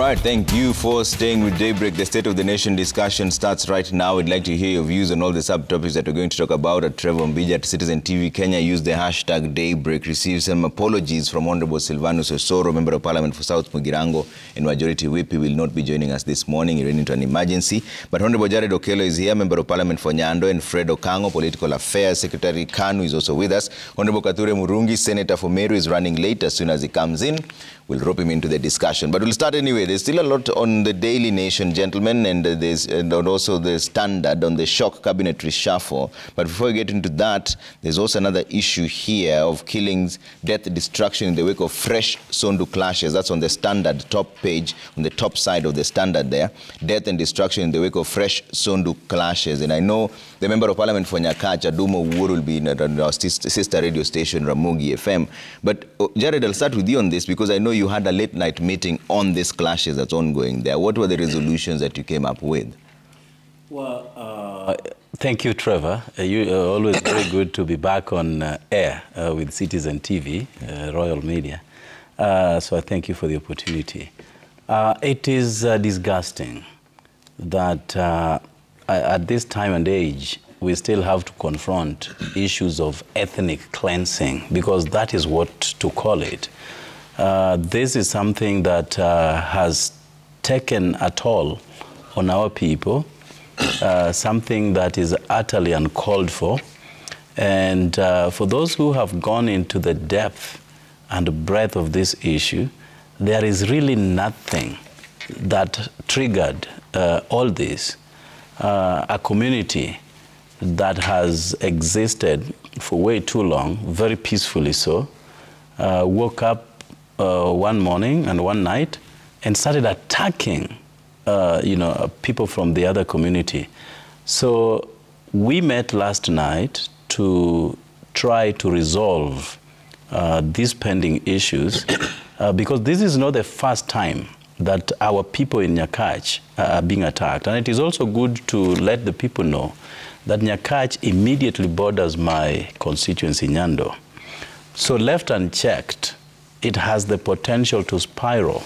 right, thank you for staying with Daybreak. The State of the Nation discussion starts right now. We'd like to hear your views on all the subtopics that we're going to talk about. At Trevor Mbija at Citizen TV Kenya, use the hashtag Daybreak. Receive some apologies from Honorable Silvanus Osoro, Member of Parliament for South Mugirango, and Majority Whip. He will not be joining us this morning. He ran into an emergency. But Honorable Jared Okello is here, Member of Parliament for Nyando, and Fred Okango, Political Affairs Secretary Kanu, is also with us. Honorable Kathure Murungi, Senator for Meru, is running late. As soon as he comes in, we'll rope him into the discussion. But we'll start anyway. There's still a lot on the Daily Nation, gentlemen, and also the Standard on the shock cabinet reshuffle. But before we get into that, there's also another issue here of killings, death, destruction in the wake of fresh Sondu clashes. That's on the Standard top page, on the top side of the Standard there. Death and destruction in the wake of fresh Sondu clashes. And I know the Member of Parliament for Nyakacha, Dumo Wuru, will be in our sister radio station, Ramogi FM. But Jared, I'll start with you on this because I know you had a late night meeting on these clashes that's ongoing there. What were the resolutions that you came up with? Well, thank you, Trevor. You are always very good to be back on air with Citizen TV, Royal Media. So I thank you for the opportunity. It is disgusting that at this time and age, we still have to confront issues of ethnic cleansing, because that is what to call it. This is something that has taken a toll on our people, something that is utterly uncalled for. And for those who have gone into the depth and breadth of this issue, there is really nothing that triggered all this. A community that has existed for way too long, very peacefully so, woke up one morning and one night and started attacking, people from the other community. So we met last night to try to resolve these pending issues, because this is not the first time that our people in Nyakach are being attacked. And it is also good to let the people know that Nyakach immediately borders my constituency, Nyando. So left unchecked, it has the potential to spiral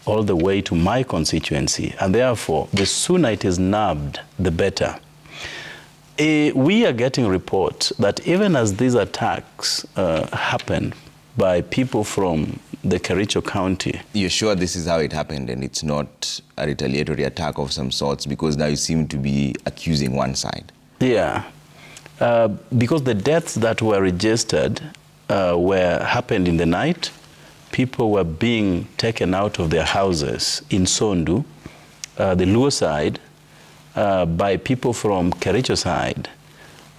all the way to my constituency. And therefore, the sooner it is nabbed, the better. We are getting reports that even as these attacks happen by people from the Kericho County. You're sure this is how it happened and it's not a retaliatory attack of some sorts? Because now you seem to be accusing one side. Yeah, because the deaths that were registered happened in the night. People were being taken out of their houses in Sondu, the Luo side, by people from Kericho side.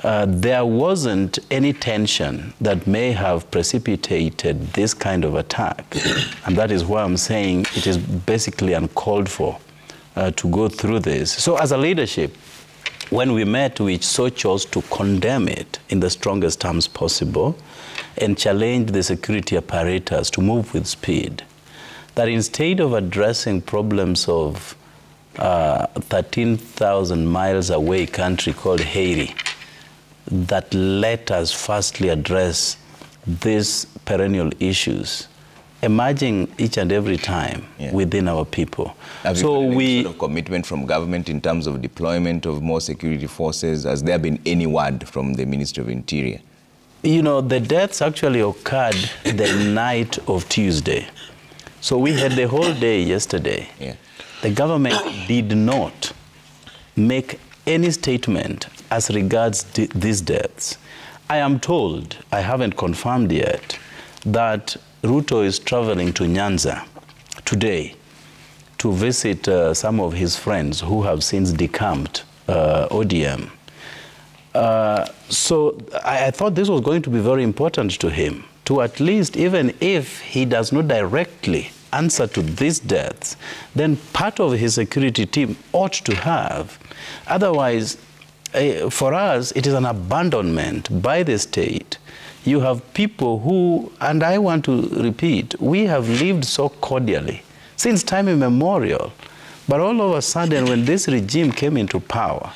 There wasn't any tension that may have precipitated this kind of attack. And that is why I'm saying it is basically uncalled for to go through this. So as a leadership, when we met, we so chose to condemn it in the strongest terms possible and challenge the security apparatus to move with speed. That instead of addressing problems of 13,000 miles away country called Haiti, that let us firstly address these perennial issues emerging each and every time within our people. Have you got any sort of commitment from government in terms of deployment of more security forces? Has there been any word from the Ministry of Interior? You know, the deaths actually occurred the night of Tuesday. So we had the whole day yesterday. Yeah. The government did not make any statement as regards these deaths. I am told, I haven't confirmed yet, that Ruto is traveling to Nyanza today to visit some of his friends who have since decamped ODM. So I thought this was going to be very important to him, to at least, even if he does not directly answer to these deaths, then part of his security team ought to have. Otherwise, for us, it is an abandonment by the state. You have people who, and I want to repeat, we have lived so cordially since time immemorial. But all of a sudden, when this regime came into power,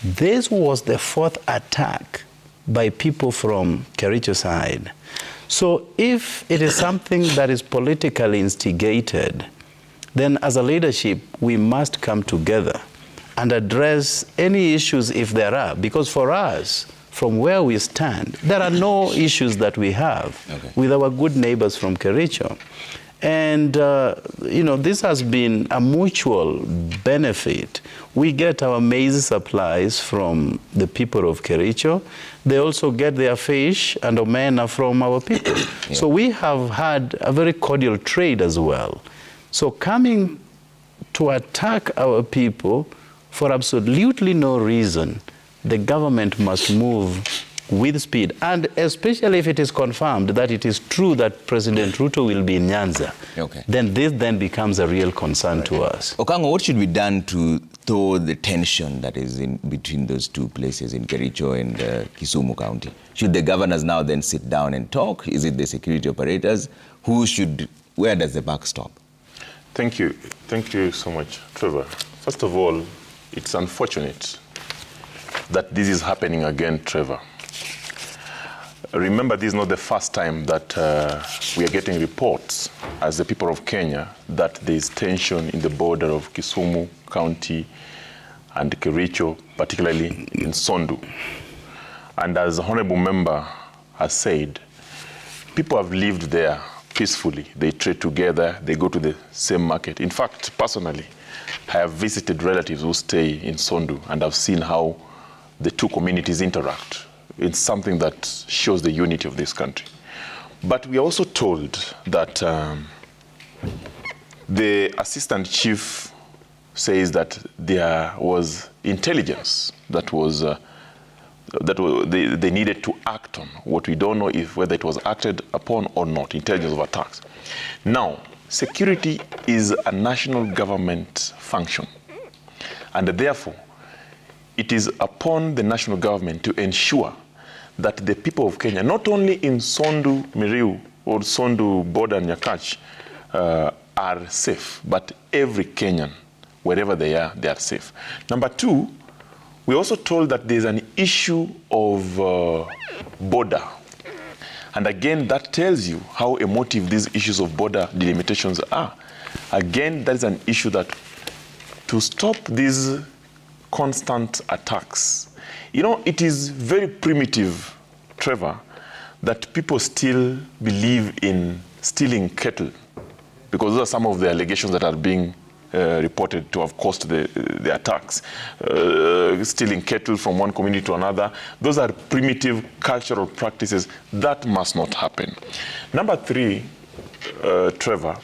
this was the fourth attack by people from Kericho side. So if it is something that is politically instigated, then as a leadership, we must come together and address any issues if there are. Because for us, from where we stand, there are no issues that we have with our good neighbors from Kericho. And, you know, this has been a mutual benefit. We get our maize supplies from the people of Kericho. They also get their fish and omena from our people. So we have had a very cordial trade as well. So coming to attack our people for absolutely no reason, the government must move with speed, and especially if it is confirmed that it is true that President Ruto will be in Nyanza, then this then becomes a real concern to us. Okango, what should be done to thaw the tension that is in between those two places in Kericho and Kisumu County? Should the governors now then sit down and talk? Is it the security operators? Where does the buck stop? Thank you. Thank you so much, Trevor. First of all, it's unfortunate that this is happening again, Trevor. Remember, this is not the first time that we are getting reports as the people of Kenya that there is tension in the border of Kisumu County and Kericho, particularly in Sondu. And as the Honorable Member has said, people have lived there peacefully. They trade together, they go to the same market. In fact, personally, I have visited relatives who stay in Sondu and I've seen how the two communities interact. It's something that shows the unity of this country. But we are also told that the assistant chief says that there was intelligence that was they needed to act on. What we don't know is whether it was acted upon or not, intelligence of attacks. Now, security is a national government function, and therefore it is upon the national government to ensure that the people of Kenya, not only in Sondu, Miriu, or Sondu, border, and Nyakach, are safe, but every Kenyan, wherever they are safe. Number two, we're also told that there's an issue of border. And again, that tells you how emotive these issues of border delimitations are. Again, that is an issue that to stop these constant attacks, you know, it is very primitive, Trevor, that people still believe in stealing cattle, because those are some of the allegations that are being reported to have caused the attacks. Stealing cattle from one community to another, those are primitive cultural practices. That must not happen. Number three, Trevor,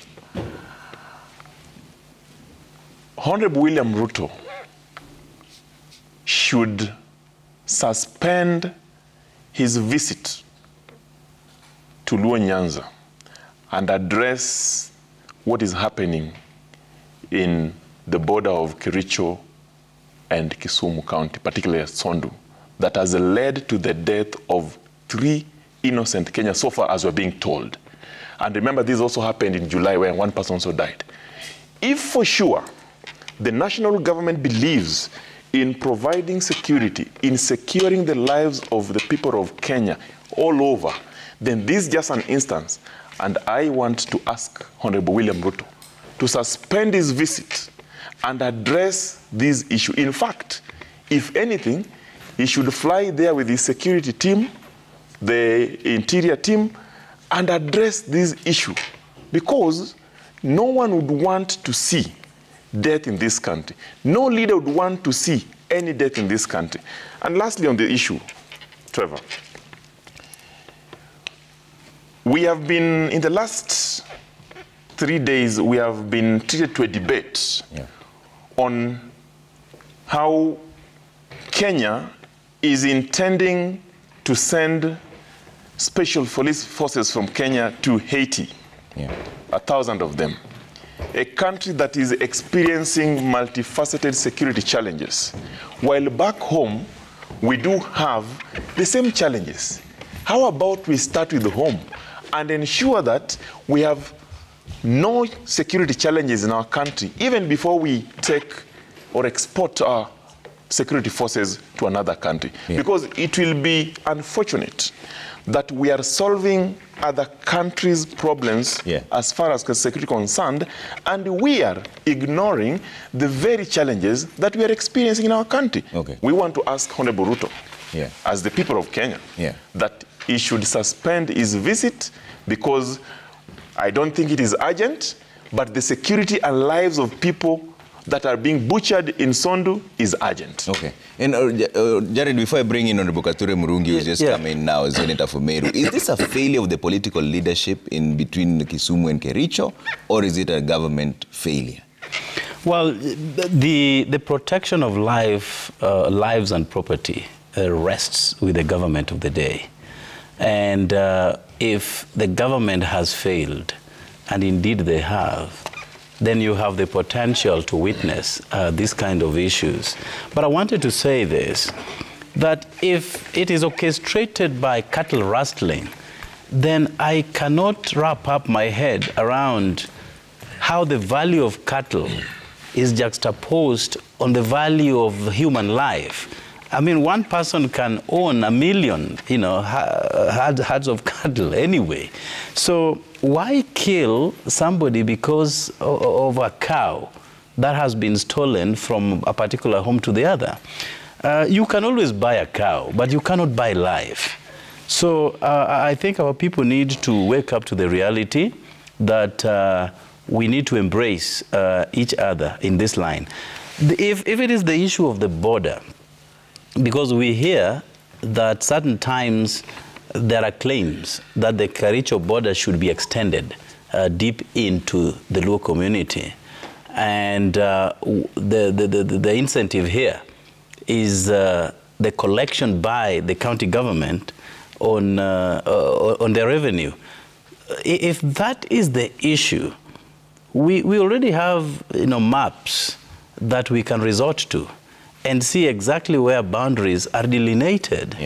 Honorable William Ruto should suspend his visit to Luo Nyanza and address what is happening in the border of Kericho and Kisumu County, particularly at Sondu, that has led to the death of 3 innocent Kenyans so far, as we're being told. And remember, this also happened in July, where one person also died. If for sure the national government believes in providing security, in securing the lives of the people of Kenya all over, then this is just an instance. And I want to ask Honorable William Ruto to suspend his visit and address this issue. In fact, if anything, he should fly there with his security team, the interior team, and address this issue. Because no one would want to see death in this country. No leader would want to see any death in this country. And lastly, on the issue, Trevor, we have been, in the last 3 days, we have been treated to a debate on how Kenya is intending to send special police forces from Kenya to Haiti, 1,000 of them. A country that is experiencing multifaceted security challenges. While back home, we do have the same challenges. How about we start with home and ensure that we have no security challenges in our country, even before we take or export our security forces to another country? Because it will be unfortunate that we are solving other countries' problems as far as security concerned, and we are ignoring the very challenges that we are experiencing in our country. We want to ask Honorable Ruto, as the people of Kenya, that he should suspend his visit, because I don't think it is urgent, but the security and lives of people that are being butchered in Sondu is urgent. And Jared, before I bring in Honorable Kature Murungi, who's just come in now as Senator for Meru, is this a failure of the political leadership in between Kisumu and Kericho, or is it a government failure? Well, the protection of lives and property rests with the government of the day. And if the government has failed, and indeed they have, then you have the potential to witness these kind of issues. But I wanted to say this, that if it is orchestrated by cattle rustling, then I cannot wrap up my head around how the value of cattle is juxtaposed on the value of human life. I mean, one person can own 1 million, herds of cattle anyway. So why kill somebody because of a cow that has been stolen from a particular home to the other? You can always buy a cow, but you cannot buy life. So I think our people need to wake up to the reality that we need to embrace each other in this line. If it is the issue of the border, because we hear that certain times there are claims that the Kericho border should be extended deep into the Luo community. And the incentive here is the collection by the county government on their revenue. If that is the issue, we already have maps that we can resort to and see exactly where boundaries are delineated.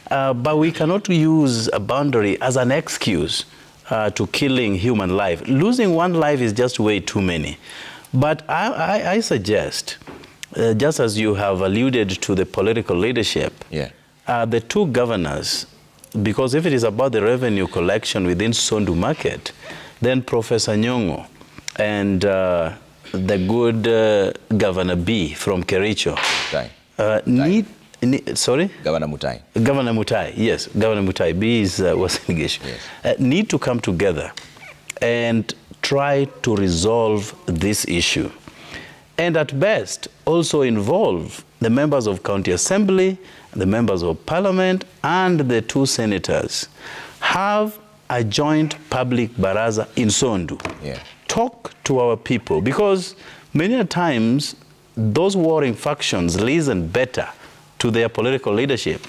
But we cannot use a boundary as an excuse to killing human life. Losing one life is just way too many. But I suggest, just as you have alluded to the political leadership, the two governors, because if it is about the revenue collection within Sondu market, then Professor Nyong'o and the good Governor B from Kericho sorry? Governor Mutai. Governor Mutai, yes. Governor Mutai. B was engaged. Need to come together and try to resolve this issue. And at best, also involve the members of County Assembly, the members of Parliament, and the two senators. Have a joint public baraza in Sondu. Talk to our people, because many times those warring factions listen better to their political leadership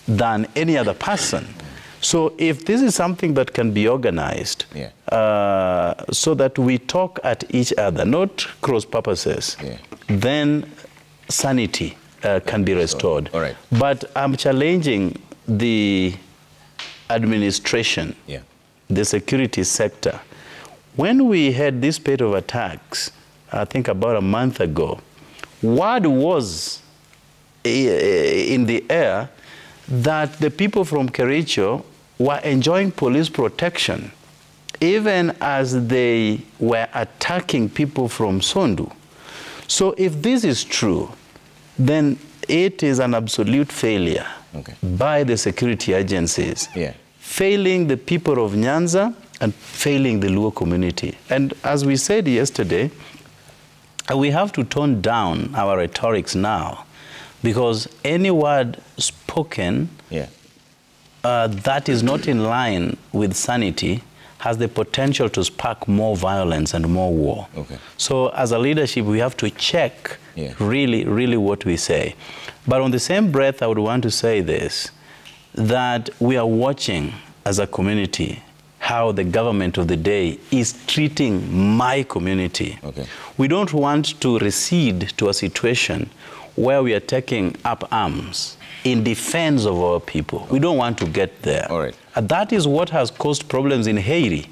than any other person. So if this is something that can be organized so that we talk at each other, not cross purposes, then sanity can be restored. But I'm challenging the administration, the security sector. When we had this spate of attacks, I think about a month ago, word was in the air that the people from Kericho were enjoying police protection, even as they were attacking people from Sondu. So if this is true, then it is an absolute failure by the security agencies, failing the people of Nyanza and failing the Luo community. And as we said yesterday, we have to tone down our rhetorics now, because any word spoken that is not in line with sanity has the potential to spark more violence and more war. So as a leadership, we have to check really what we say. But on the same breath, I would want to say this, that we are watching as a community how the government of the day is treating my community. We don't want to recede to a situation where we are taking up arms in defense of our people. We don't want to get there. That is what has caused problems in Haiti,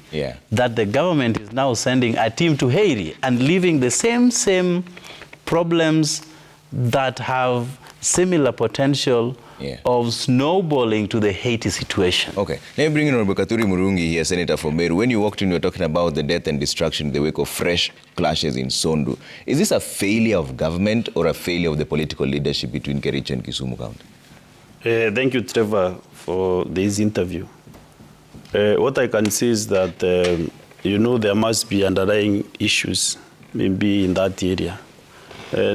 that the government is now sending a team to Haiti and leaving the same problems that have similar potential of snowballing to the Haiti situation. Okay. Let me bring in Honorable Katuri Murungi here, Senator for Meru. When you walked in, you were talking about the death and destruction in the wake of fresh clashes in Sondu. Is this a failure of government or a failure of the political leadership between Kericho and Kisumu County? Thank you, Trevor, for this interview. What I can say is that, there must be underlying issues maybe in that area.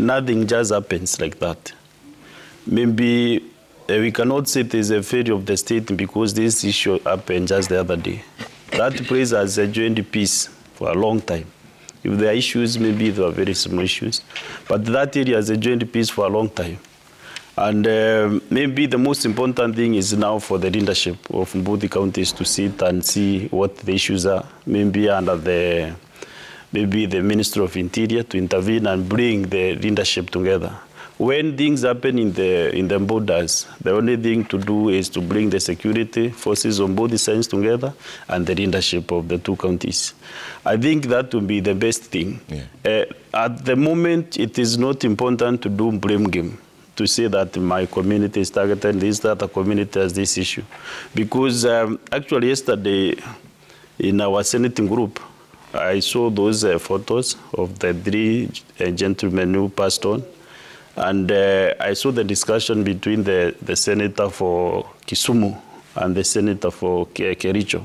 Nothing just happens like that. Maybe we cannot say it is a failure of the state because this issue happened just the other day. That place has enjoyed peace for a long time. If there are issues, maybe there are very small issues. But that area has enjoyed peace for a long time. And maybe the most important thing is now for the leadership of both the counties to sit and see what the issues are, maybe under the Ministry of Interior to intervene and bring the leadership together. When things happen in the borders, the only thing to do is to bring the security forces on both sides together and the leadership of the two counties. I think that would be the best thing. Yeah. At the moment, it is not important to do blame game, to say that my community is targeted, this, that the community has this issue. Because actually yesterday in our Senate group, I saw those photos of the three gentlemen who passed on. And I saw the discussion between the senator for Kisumu and the senator for Kericho.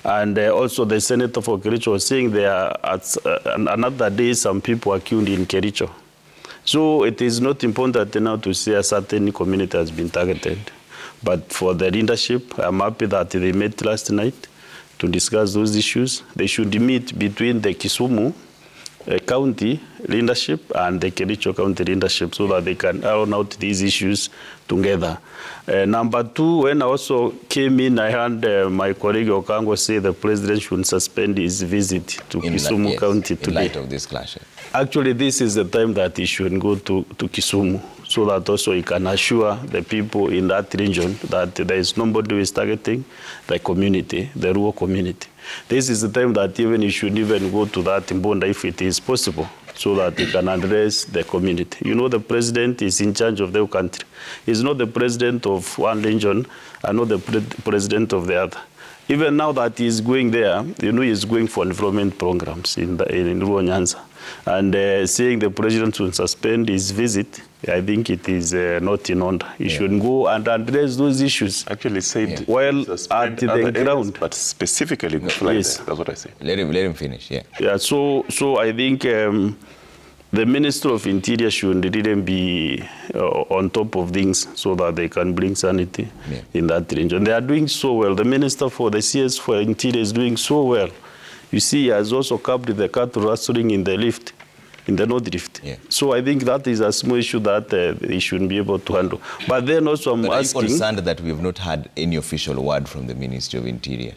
And also the senator for Kericho was saying there another day some people are killed in Kericho. So it is not important now to say a certain community has been targeted. But for the leadership, I'm happy that they met last night to discuss those issues. They should meet between the Kisumu county leadership and the Kericho county leadership so that they can iron out these issues together. Number two, when I also came in, I heard my colleague Okango say the president should suspend his visit to Kisumu County today. In light of this clash. Actually, this is the time that he should go to Kisumu so that also he can assure the people in that region that there is nobody who is targeting the community, the rural community. This is the time that even he should even go to that Mbonda if it is possible, so that he can address the community. You know, the president is in charge of the country. He's not the president of one region and not the president of the other. Even now that he's going there, he's going for environment programs in rural Nyanza. And saying the president should suspend his visit, I think it is not in order. He should go and address those issues. Actually said while at the ground. But specifically, yes. That's what I say. Let him finish, Yeah, so I think the Minister of Interior should really be on top of things so that they can bring sanity in that region. They are doing so well. The Minister for the CS for Interior is doing so well. You see, he has also capped the cattle rustling in the lift, in the North Rift. Yeah. So I think that is a small issue that they shouldn't be able to handle. But then also I'm asking... Are you concerned that we have not had any official word from the Ministry of Interior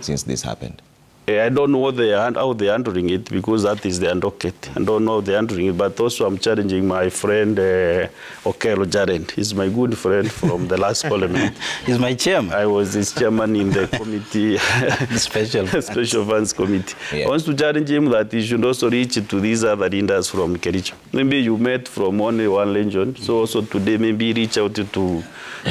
since this happened? I don't know how they're handling it because that is their docket. I don't know how they're handling it, but also I'm challenging my friend Okelo Jarend. He's my good friend from the last parliament. He's my chairman. I was his chairman in the committee, special funds committee. Yeah. I want to challenge him that he should also reach to these other leaders from Kericho. Maybe you met from only one region, so also today maybe reach out to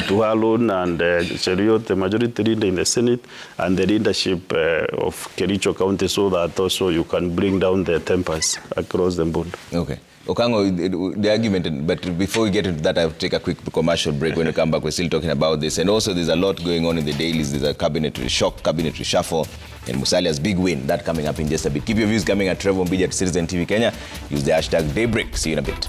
Harlon and Cheriot, the majority leader in the Senate, and the leadership of Kericho County so that also you can bring down the tempers across the board. Okay. Okango, the argument, but before we get into that, I'll take a quick commercial break. When we come back, we're still talking about this. And also, there's a lot going on in the dailies. There's a cabinet reshuffle, and Musalia's big win. That coming up in just a bit. Keep your views coming at Trevor Mbija at Citizen TV Kenya. Use the hashtag Daybreak. See you in a bit.